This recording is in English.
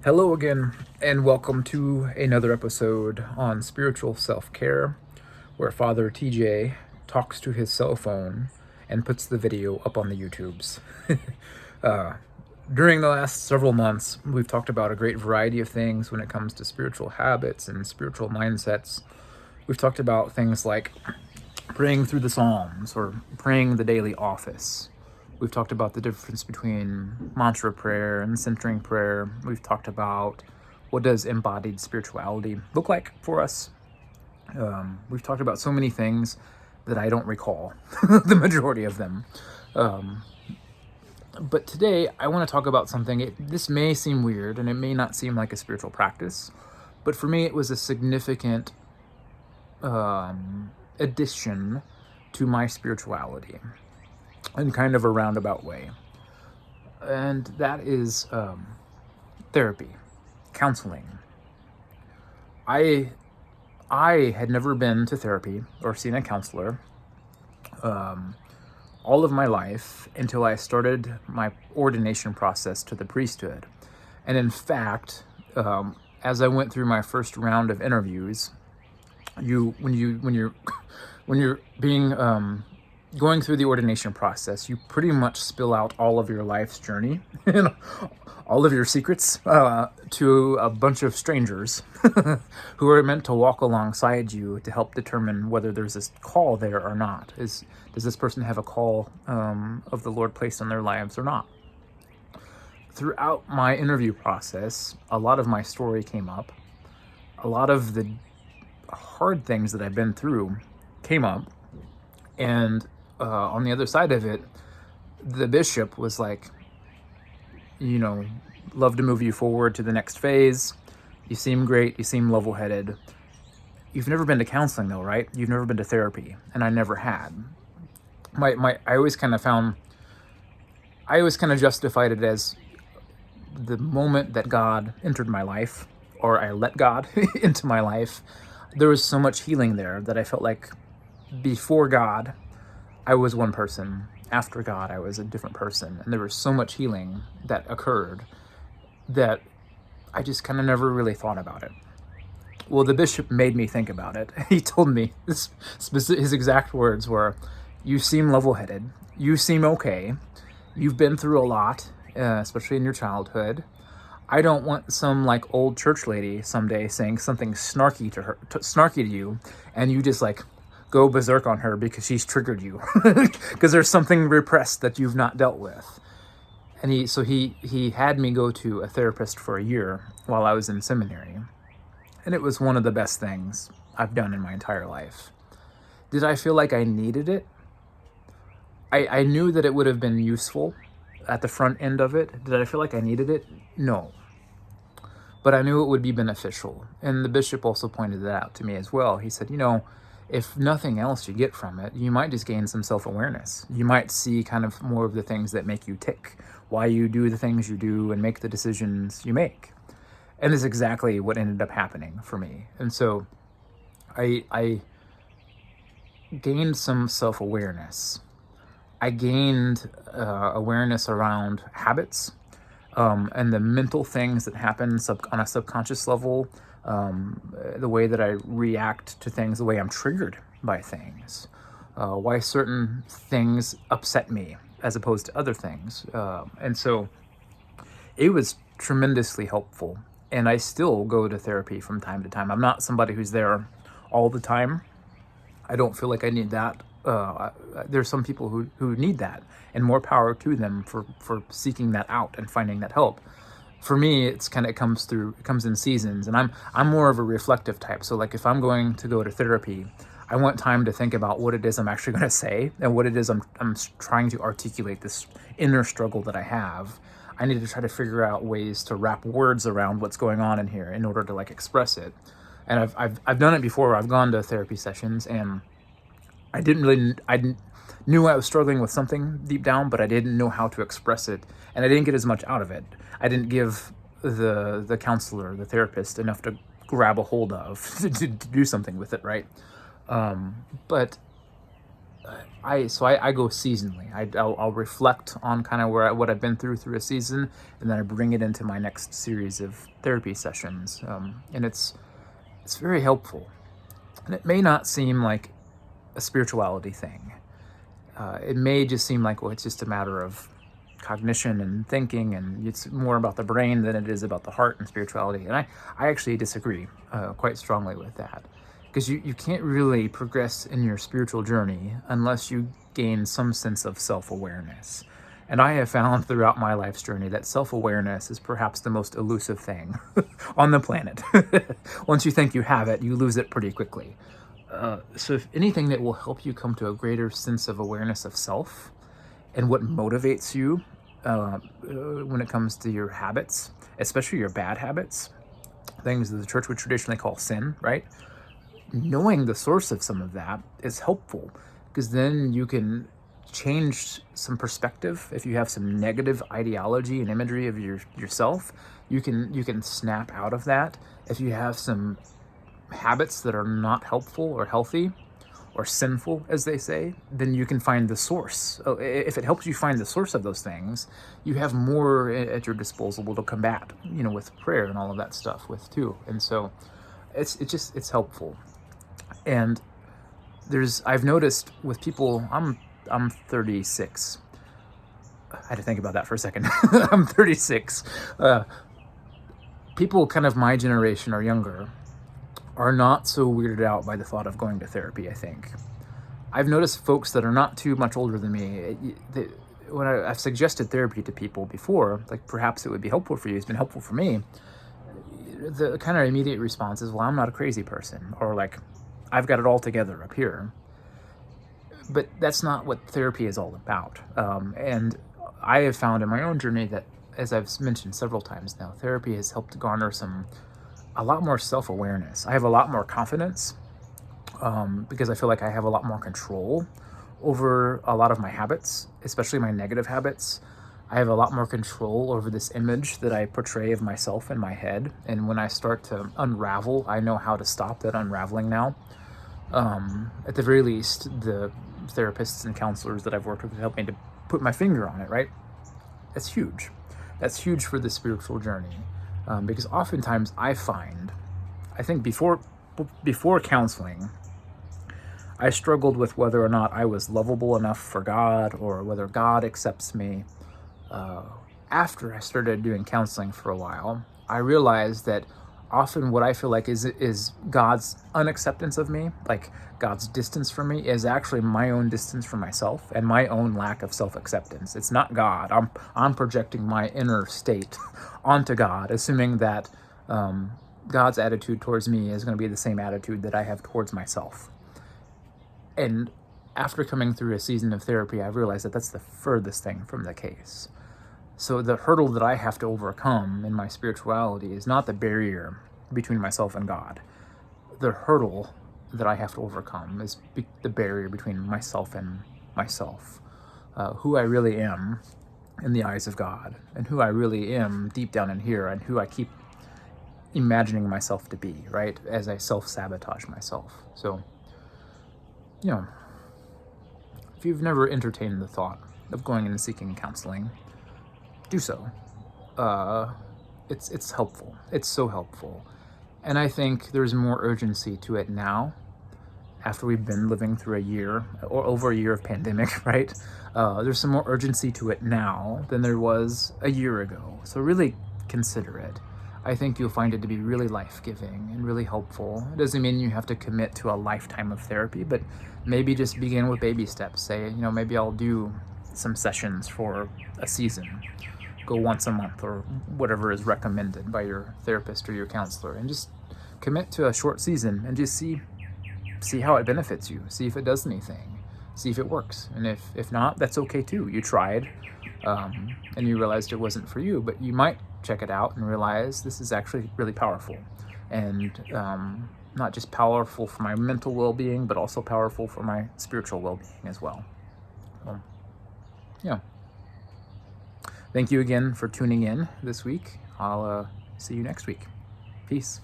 Hello again, and welcome to another episode on spiritual self care, where Father TJ talks to his cell phone and puts the video up on the YouTubes. During the last several months, we've talked about a great variety of things when it comes to spiritual habits and spiritual mindsets. We've talked about things like praying through the Psalms or praying the daily office. We've talked about the difference between mantra prayer and centering prayer. We've talked about what does embodied spirituality look like for us. We've talked about so many things that I don't recall, the majority of them. But today I want to talk about something. This may seem weird and it may not seem like a spiritual practice, but for me it was a significant addition to my spirituality in kind of a roundabout way. And that is therapy, counseling. I had never been to therapy or seen a counselor all of my life until I started my ordination process to the priesthood. And in fact, as I went through my first round of interviews, when you're being going through the ordination process, you pretty much spill out all of your life's journey and all of your secrets to a bunch of strangers who are meant to walk alongside you to help determine whether there's this call there or not. Does this person have a call of the Lord placed on their lives or not? Throughout my interview process, a lot of my story came up. A lot of the hard things that I've been through came up. And on the other side of it, the bishop was like, love to move you forward to the next phase. You seem great. You seem level-headed. You've never been to counseling though, right? You've never been to therapy. And I never had. I always kind of justified it as the moment that God entered my life, or I let God into my life, there was so much healing there that I felt like before God, I was one person. After God, I was a different person. And there was so much healing that occurred that I just kind of never really thought about it. Well, the bishop made me think about it. He told me, his exact words were, you seem level-headed. You seem okay. You've been through a lot, especially in your childhood. I don't want some like old church lady someday saying something snarky to you, and you just like go berserk on her because she's triggered you because there's something repressed that you've not dealt with. And he had me go to a therapist for a year while I was in seminary, and it was one of the best things I've done in my entire life. Did I feel like I needed it? I knew that it would have been useful at the front end of it. Did I feel like I needed it? No. But I knew it would be beneficial. And the bishop also pointed that out to me as well. He said, if nothing else you get from it, you might just gain some self-awareness. You might see kind of more of the things that make you tick, why you do the things you do and make the decisions you make. And this is exactly what ended up happening for me. And so I gained some self-awareness. I gained awareness around habits and the mental things that happen on a subconscious level, the way that I react to things, the way I'm triggered by things, why certain things upset me as opposed to other things. And so it was tremendously helpful. And I still go to therapy from time to time. I'm not somebody who's there all the time. I don't feel like I need that. There's some people who need that, and more power to them for seeking that out and finding that help. For me, it comes in seasons, and I'm more of a reflective type. So like if I'm going to go to therapy, I want time to think about what it is I'm actually going to say and what it is I'm trying to articulate, this inner struggle that I have. I need to try to figure out ways to wrap words around what's going on in here in order to like express it. And I've done it before. I've gone to therapy sessions and I knew I was struggling with something deep down, but I didn't know how to express it, and I didn't get as much out of it. I didn't give the counselor, the therapist, enough to grab a hold of to do something with it, right? But I go seasonally. I'll reflect on kind of what I've been through a season, and then I bring it into my next series of therapy sessions, and it's very helpful. And it may not seem like a spirituality thing. It may just seem like, well, it's just a matter of cognition and thinking, and it's more about the brain than it is about the heart and spirituality. And I actually disagree quite strongly with that, because you can't really progress in your spiritual journey unless you gain some sense of self-awareness. And I have found throughout my life's journey that self-awareness is perhaps the most elusive thing on the planet. Once you think you have it, you lose it pretty quickly. So if anything that will help you come to a greater sense of awareness of self and what motivates you when it comes to your habits, especially your bad habits, things that the church would traditionally call sin, right? Knowing the source of some of that is helpful, because then you can change some perspective. If you have some negative ideology and imagery of yourself, you can snap out of that. If you have some habits that are not helpful or healthy or sinful, as they say, then you can find the source. If it helps you find the source of those things, you have more at your disposal to combat, with prayer and all of that stuff with too. And so it's helpful. And I've noticed with people, I'm 36. I had to think about that for a second. I'm 36. People kind of my generation or younger are not so weirded out by the thought of going to therapy, I think. I've noticed folks that are not too much older than me, when I've suggested therapy to people before, like perhaps it would be helpful for you, it's been helpful for me, the kind of immediate response is, well, I'm not a crazy person, or like, I've got it all together up here. But that's not what therapy is all about. And I have found in my own journey that, as I've mentioned several times now, therapy has helped garner a lot more self-awareness. I have a lot more confidence because I feel like I have a lot more control over a lot of my habits, especially my negative habits. I have a lot more control over this image that I portray of myself in my head. And when I start to unravel, I know how to stop that unraveling now. At the very least, the therapists and counselors that I've worked with have helped me to put my finger on it, right? That's huge. That's huge for the spiritual journey. Because oftentimes I think before counseling, I struggled with whether or not I was lovable enough for God, or whether God accepts me. After I started doing counseling for a while, I realized that often what I feel like is God's unacceptance of me, like God's distance from me, is actually my own distance from myself and my own lack of self-acceptance. It's not God. I'm projecting my inner state onto God, assuming that God's attitude towards me is going to be the same attitude that I have towards myself. And after coming through a season of therapy, I realized that that's the furthest thing from the case. So the hurdle that I have to overcome in my spirituality is not the barrier between myself and God. The hurdle that I have to overcome is the barrier between myself and myself. Who I really am in the eyes of God, and who I really am deep down in here, and who I keep imagining myself to be, right? As I self-sabotage myself. So, if you've never entertained the thought of going and seeking counseling, do so. It's helpful. It's so helpful. And I think there's more urgency to it now, after we've been living through a year, or over a year of pandemic, right? There's some more urgency to it now than there was a year ago. So really consider it. I think you'll find it to be really life-giving and really helpful. It doesn't mean you have to commit to a lifetime of therapy, but maybe just begin with baby steps. Say, maybe I'll do some sessions for a season. Go once a month, or whatever is recommended by your therapist or your counselor, and just commit to a short season and just see how it benefits you. See if it does anything. See if it works. And if not, that's okay too. You tried, and you realized it wasn't for you, but you might check it out and realize this is actually really powerful. And not just powerful for my mental well-being, but also powerful for my spiritual well-being as well. Yeah. Thank you again for tuning in this week. I'll see you next week. Peace.